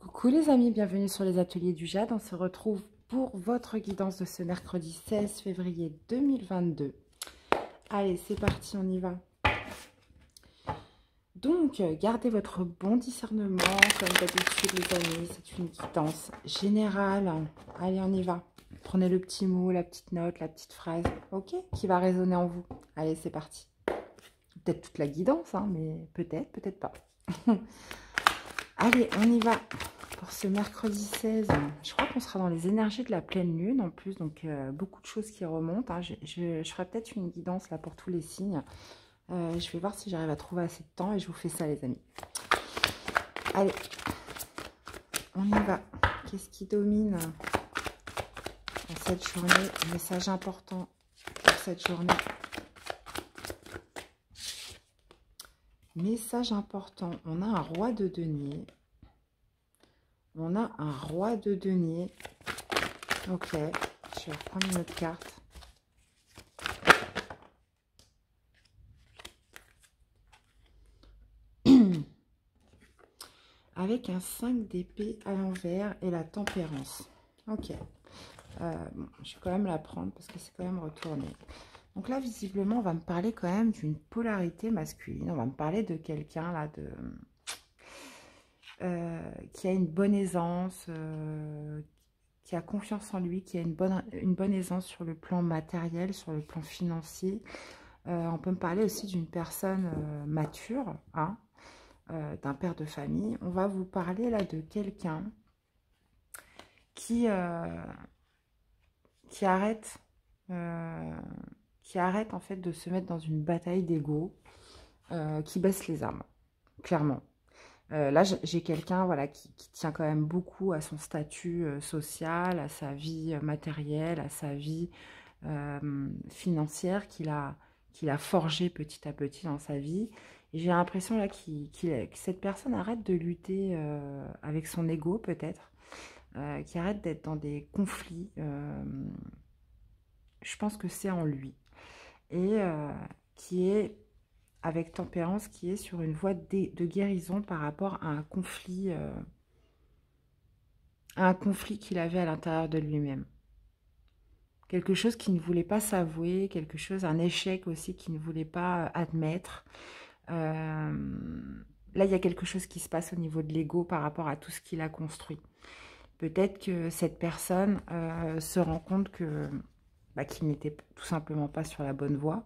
Coucou les amis, bienvenue sur les ateliers du Jade. On se retrouve pour votre guidance de ce mercredi 16 février 2022. Allez, c'est parti, on y va. Donc, gardez votre bon discernement, comme d'habitude les amis, c'est une guidance générale. Allez, on y va. Prenez le petit mot, la petite note, la petite phrase, ok, qui va résonner en vous. Allez, c'est parti. Peut-être toute la guidance, hein, mais peut-être, peut-être pas. Allez, on y va. Pour ce mercredi 16, je crois qu'on sera dans les énergies de la pleine lune en plus, donc beaucoup de choses qui remontent. Hein. Je ferai peut-être une guidance là pour tous les signes. Je vais voir si j'arrive à trouver assez de temps et je vous fais ça les amis. Allez, on y va. Qu'est-ce qui domine dans cette journée? Message important pour cette journée. Message important, on a un roi de denier. On a un roi de denier. Ok, je vais reprendre une autre carte. Avec un 5 d'épée à l'envers et la tempérance. Ok. Bon, je vais quand même la prendre parce que c'est quand même retourné. Donc là, visiblement, on va me parler quand même d'une polarité masculine. On va me parler de quelqu'un là qui a une bonne aisance, qui a confiance en lui, qui a une bonne aisance sur le plan matériel, sur le plan financier. On peut me parler aussi d'une personne mature, hein, d'un père de famille. On va vous parler là de quelqu'un qui arrête en fait de se mettre dans une bataille d'ego, qui baisse les armes, clairement. Là, j'ai quelqu'un voilà, qui tient quand même beaucoup à son statut social, à sa vie matérielle, à sa vie financière qu'il a forgé petit à petit dans sa vie. Et j'ai l'impression là que cette personne arrête de lutter avec son ego peut-être, qui arrête d'être dans des conflits. Je pense que c'est en lui. Et qui est avec tempérance, qui est sur une voie de guérison par rapport à un conflit qu'il avait à l'intérieur de lui-même. Quelque chose qu'il ne voulait pas s'avouer, quelque chose, un échec aussi qu'il ne voulait pas admettre. Là, il y a quelque chose qui se passe au niveau de l'ego par rapport à tout ce qu'il a construit. Peut-être que cette personne se rend compte que qu'il n'était tout simplement pas sur la bonne voie.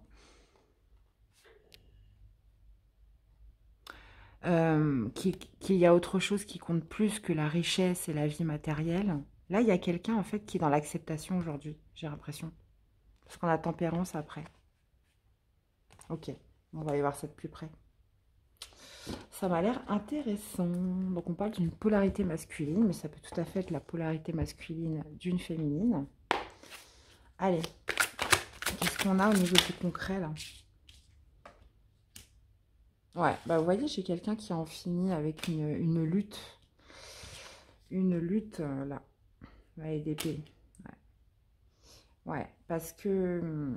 Qu'il y a autre chose qui compte plus que la richesse et la vie matérielle. Là, il y a quelqu'un, en fait, qui est dans l'acceptation aujourd'hui, j'ai l'impression. Parce qu'on a tempérance après. Ok, on va y voir ça de plus près. Ça m'a l'air intéressant. Donc, on parle d'une polarité masculine, mais ça peut tout à fait être la polarité masculine d'une féminine. Allez, qu'est-ce qu'on a au niveau du concret, là? Ouais, bah vous voyez, j'ai quelqu'un qui en finit avec une lutte. Une lutte, là. Ouais, d'épée. Ouais, parce que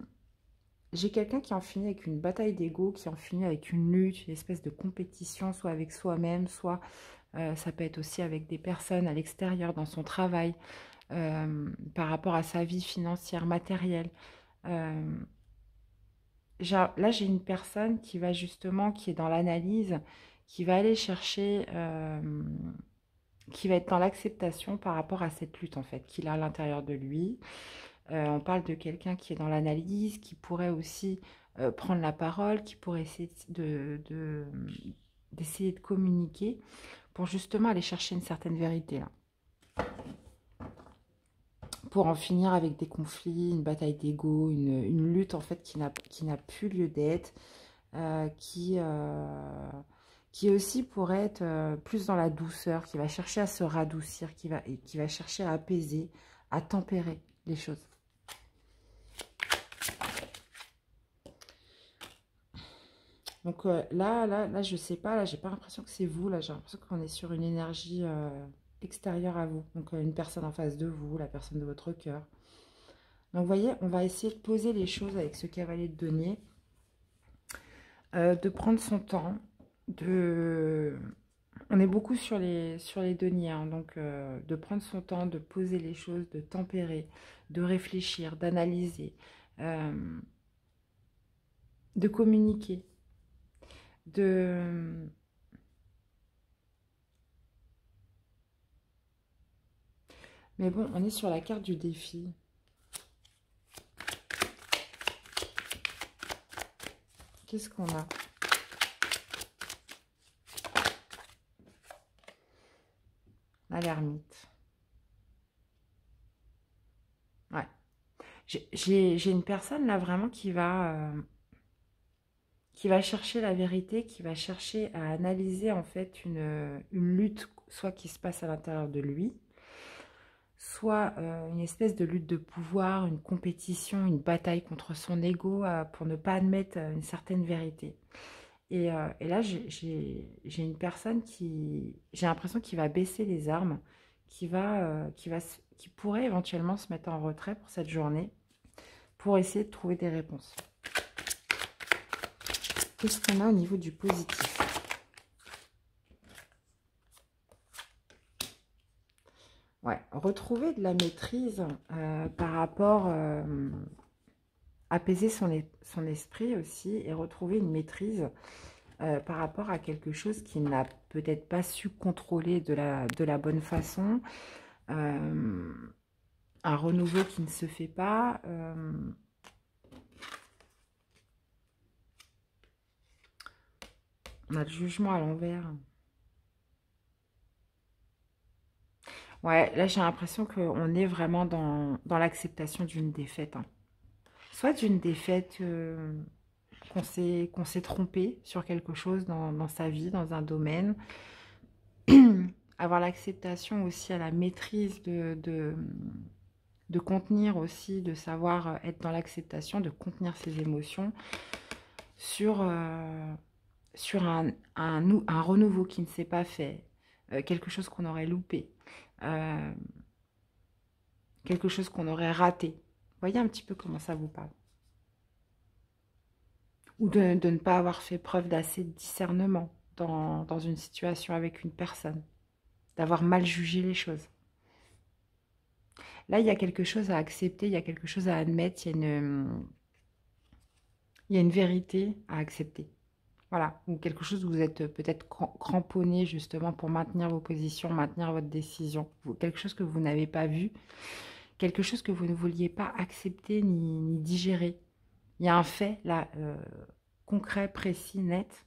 j'ai quelqu'un qui en finit avec une bataille d'ego, qui en finit avec une lutte, une espèce de compétition, soit avec soi-même, soit ça peut être aussi avec des personnes à l'extérieur, dans son travail, par rapport à sa vie financière, matérielle. Là, j'ai une personne qui va justement, qui est dans l'analyse, qui va aller chercher, qui va être dans l'acceptation par rapport à cette lutte, en fait, qu'il a à l'intérieur de lui. On parle de quelqu'un qui est dans l'analyse, qui pourrait aussi prendre la parole, qui pourrait essayer d'essayer de communiquer pour justement aller chercher une certaine vérité, là. Pour en finir avec des conflits, une bataille d'ego, une lutte en fait qui n'a plus lieu d'être, qui aussi pourrait être plus dans la douceur, qui va chercher à se radoucir, qui va chercher à apaiser, à tempérer les choses. Donc là, je sais pas, là, j'ai pas l'impression que c'est vous, là, j'ai l'impression qu'on est sur une énergie extérieure à vous. Donc une personne en face de vous, la personne de votre cœur. Donc vous voyez, on va essayer de poser les choses avec ce cavalier de denier, de prendre son temps, de On est beaucoup sur les deniers, hein, donc de prendre son temps, de poser les choses, de tempérer, de réfléchir, d'analyser, euh, de communiquer, de... Mais bon, on est sur la carte du défi. Qu'est-ce qu'on a? La l'ermite. Ouais. J'ai une personne là vraiment qui va chercher la vérité, qui va chercher à analyser en fait une lutte, soit qui se passe à l'intérieur de lui, soit une espèce de lutte de pouvoir, une compétition, une bataille contre son ego pour ne pas admettre une certaine vérité. Et là, j'ai une personne j'ai l'impression qu'il va baisser les armes, qui pourrait éventuellement se mettre en retrait pour cette journée, pour essayer de trouver des réponses. Qu'est-ce qu'on a au niveau du positif? Ouais, retrouver de la maîtrise par rapport... apaiser son esprit aussi et retrouver une maîtrise par rapport à quelque chose qu'il n'a peut-être pas su contrôler de la bonne façon. Un renouveau qui ne se fait pas. On a le jugement à l'envers. Ouais, là j'ai l'impression qu'on est vraiment dans l'acceptation d'une défaite, hein. Soit d'une défaite qu'on s'est trompé sur quelque chose dans sa vie, dans un domaine. Avoir l'acceptation aussi à la maîtrise de contenir aussi, de savoir être dans l'acceptation, de contenir ses émotions sur un renouveau qui ne s'est pas fait, quelque chose qu'on aurait loupé, euh, quelque chose qu'on aurait raté. Voyez un petit peu comment ça vous parle. Ou de ne pas avoir fait preuve d'assez de discernement dans une situation avec une personne. D'avoir mal jugé les choses. Là, il y a quelque chose à accepter, il y a quelque chose à admettre, il y a une vérité à accepter. Voilà, ou quelque chose où vous êtes peut-être cramponné justement pour maintenir vos positions, maintenir votre décision. Quelque chose que vous n'avez pas vu, quelque chose que vous ne vouliez pas accepter ni digérer. Il y a un fait là, concret, précis, net.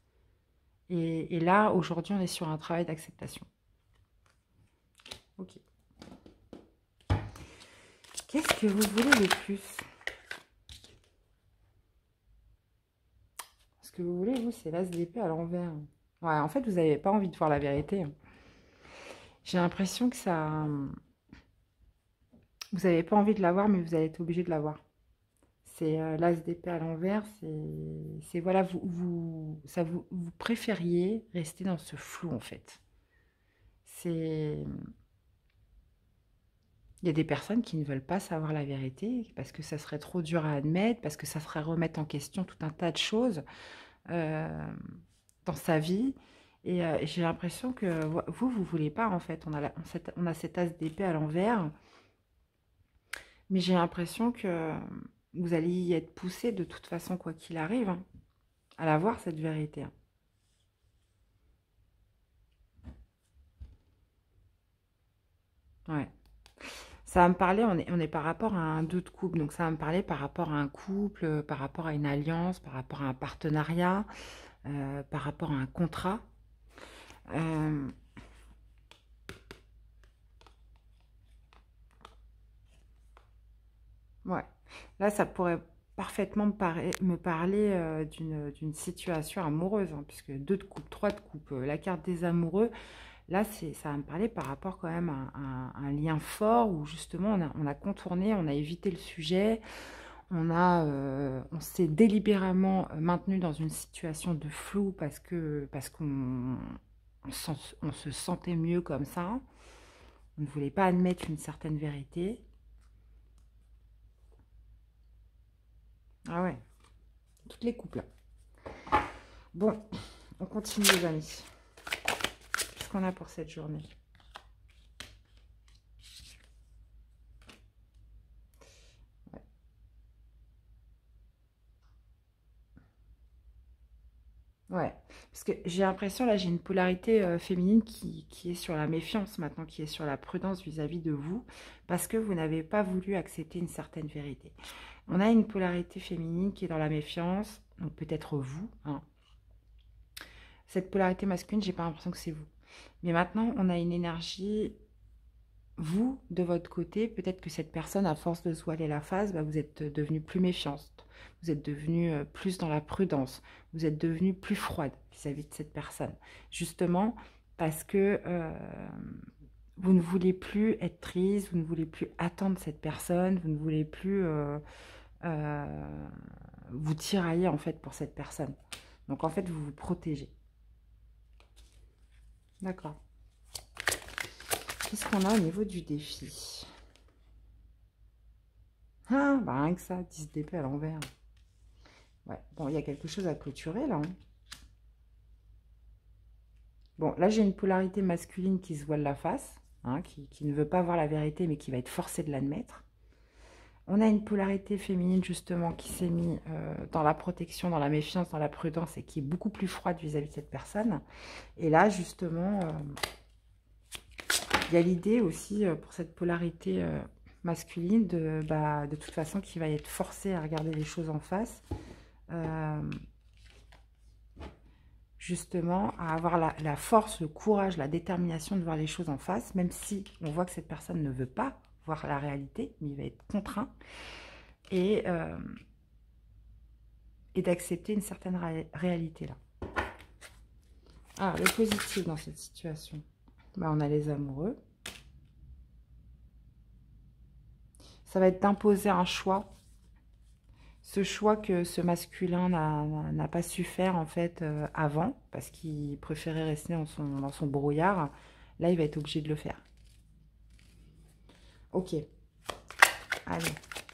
Et là, aujourd'hui, on est sur un travail d'acceptation. Ok. Qu'est-ce que vous voulez le plus? Ce que vous voulez, vous, c'est l'as d'épée à l'envers. Ouais, en fait, vous n'avez pas envie de voir la vérité. J'ai l'impression que ça... Vous n'avez pas envie de la voir, mais vous allez être obligé de la voir. C'est l'as d'épée à l'envers. C'est voilà, vous préfériez rester dans ce flou, en fait. C'est... Il y a des personnes qui ne veulent pas savoir la vérité parce que ça serait trop dur à admettre, parce que ça serait remettre en question tout un tas de choses dans sa vie. Et j'ai l'impression que vous ne voulez pas, en fait. On a cet as d'épée à l'envers. Mais j'ai l'impression que vous allez y être poussé de toute façon, quoi qu'il arrive, hein, à la voir, cette vérité. Ouais. Ça va me parler, on est par rapport à un 2 de couple, donc ça va me parler par rapport à un couple, par rapport à une alliance, par rapport à un partenariat, par rapport à un contrat. Euh, ouais. Là, ça pourrait parfaitement me parler d'une situation amoureuse, hein, puisque 2 de coupe, 3 de coupe, la carte des amoureux. Là, ça va me parler par rapport quand même à un lien fort où justement on a contourné, on a évité le sujet, on s'est délibérément maintenu dans une situation de flou parce qu'on on se sentait mieux comme ça. On ne voulait pas admettre une certaine vérité. Ah ouais, toutes les couples. Bon, on continue les amis. qu'on a pour cette journée? Ouais, parce que j'ai l'impression, là, j'ai une polarité féminine qui est sur la méfiance maintenant, qui est sur la prudence vis-à-vis de vous, parce que vous n'avez pas voulu accepter une certaine vérité. On a une polarité féminine qui est dans la méfiance, donc peut-être vous, hein. Cette polarité masculine, j'ai pas l'impression que c'est vous. Mais maintenant, on a une énergie, vous, de votre côté, peut-être que cette personne, à force de se voiler la face, bah, vous êtes devenue plus méfiante. Vous êtes devenue plus dans la prudence. Vous êtes devenue plus froide vis-à-vis de cette personne. Justement, parce que vous ne voulez plus être triste, vous ne voulez plus attendre cette personne, vous ne voulez plus euh, vous tirailler, en fait, pour cette personne. Donc, en fait, vous vous protégez. D'accord. Qu'est-ce qu'on a au niveau du défi? Ah, bah rien que ça, 10 d'épée à l'envers. Ouais, bon, il y a quelque chose à clôturer, là, hein. Bon, là, j'ai une polarité masculine qui se voile la face, hein, qui ne veut pas voir la vérité, mais qui va être forcée de l'admettre. On a une polarité féminine, justement, qui s'est mise dans la protection, dans la méfiance, dans la prudence, et qui est beaucoup plus froide vis-à-vis de cette personne. Et là, justement, il y a l'idée aussi, pour cette polarité masculine, de toute façon, qui va être forcée à regarder les choses en face. Justement, à avoir la force, le courage, la détermination de voir les choses en face, même si on voit que cette personne ne veut pas voir la réalité, mais il va être contraint, et, et d'accepter une certaine réalité là. Ah, le positif dans cette situation, bah, on a les amoureux. Ça va être d'imposer un choix. Ce choix que ce masculin n'a pas su faire en fait avant, parce qu'il préférait rester dans son brouillard. Là, il va être obligé de le faire. Ok. Allez.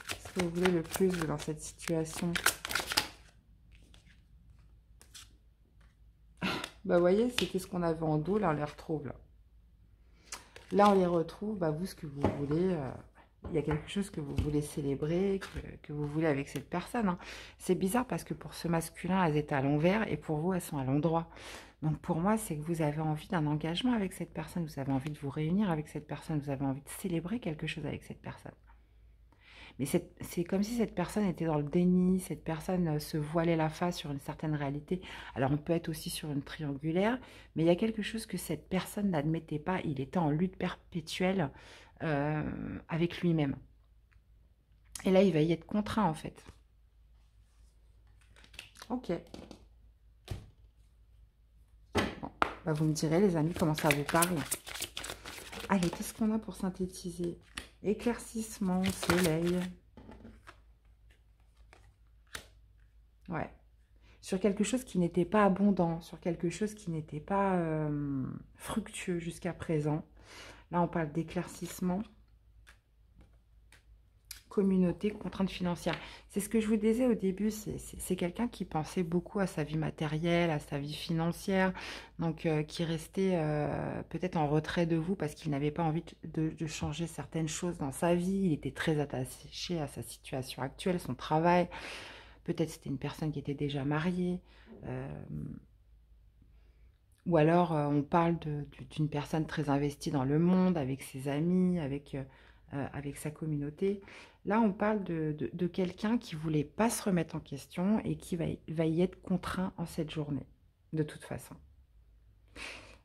Qu'est-ce que vous voulez le plus dans cette situation? Bah, vous voyez, c'était ce qu'on avait en dos. Là, on les retrouve. Là, on les retrouve. Bah, vous, ce que vous voulez... il y a quelque chose que vous voulez célébrer, que vous voulez avec cette personne, hein. C'est bizarre parce que pour ce masculin, elles étaient à l'envers et pour vous, elles sont à l'endroit. Donc pour moi, c'est que vous avez envie d'un engagement avec cette personne, vous avez envie de vous réunir avec cette personne, vous avez envie de célébrer quelque chose avec cette personne. Mais c'est comme si cette personne était dans le déni, cette personne se voilait la face sur une certaine réalité. Alors on peut être aussi sur une triangulaire, mais il y a quelque chose que cette personne n'admettait pas, il était en lutte perpétuelle avec lui-même. Et là, il va y être contraint, en fait. Ok. Bon, bah vous me direz, les amis, comment ça vous parle. Allez, qu'est-ce qu'on a pour synthétiser? Éclaircissement, soleil. Ouais. Sur quelque chose qui n'était pas abondant, sur quelque chose qui n'était pas fructueux jusqu'à présent. Là, on parle d'éclaircissement. Communauté, contrainte financière. C'est ce que je vous disais au début, c'est quelqu'un qui pensait beaucoup à sa vie matérielle, à sa vie financière, donc qui restait peut-être en retrait de vous parce qu'il n'avait pas envie de changer certaines choses dans sa vie. Il était très attaché à sa situation actuelle, son travail. Peut-être c'était une personne qui était déjà mariée. Ou alors on parle d'une personne très investie dans le monde, avec ses amis, avec sa communauté. Là, on parle de quelqu'un qui ne voulait pas se remettre en question et qui va y être contraint en cette journée, de toute façon.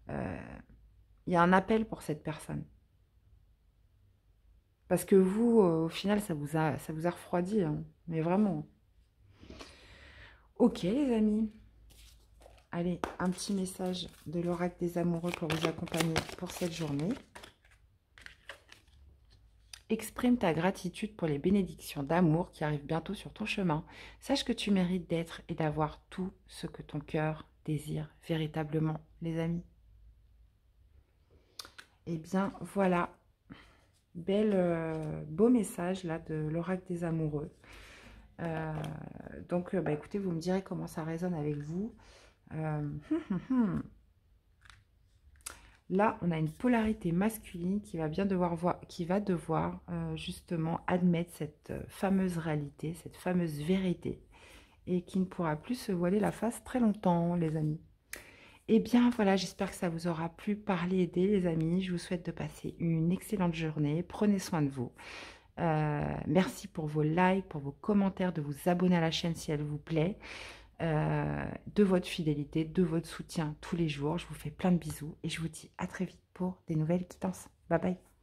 Il y a un appel pour cette personne. Parce que vous, au final, ça vous a refroidi, hein, mais vraiment. Ok, les amis. Allez, un petit message de l'oracle des amoureux pour vous accompagner pour cette journée. Exprime ta gratitude pour les bénédictions d'amour qui arrivent bientôt sur ton chemin. Sache que tu mérites d'être et d'avoir tout ce que ton cœur désire véritablement, les amis. Eh bien, voilà. Beau message là de l'oracle des amoureux. Donc, bah, écoutez, vous me direz comment ça résonne avec vous. Là, on a une polarité masculine qui va bien devoir justement admettre cette fameuse réalité, cette fameuse vérité, et qui ne pourra plus se voiler la face très longtemps, les amis. Eh bien, voilà, j'espère que ça vous aura plu, parler, aider, les amis. Je vous souhaite de passer une excellente journée. Prenez soin de vous. Merci pour vos likes, pour vos commentaires, de vous abonner à la chaîne si elle vous plaît, de votre fidélité, de votre soutien tous les jours. Je vous fais plein de bisous et je vous dis à très vite pour des nouvelles quittances. Bye bye.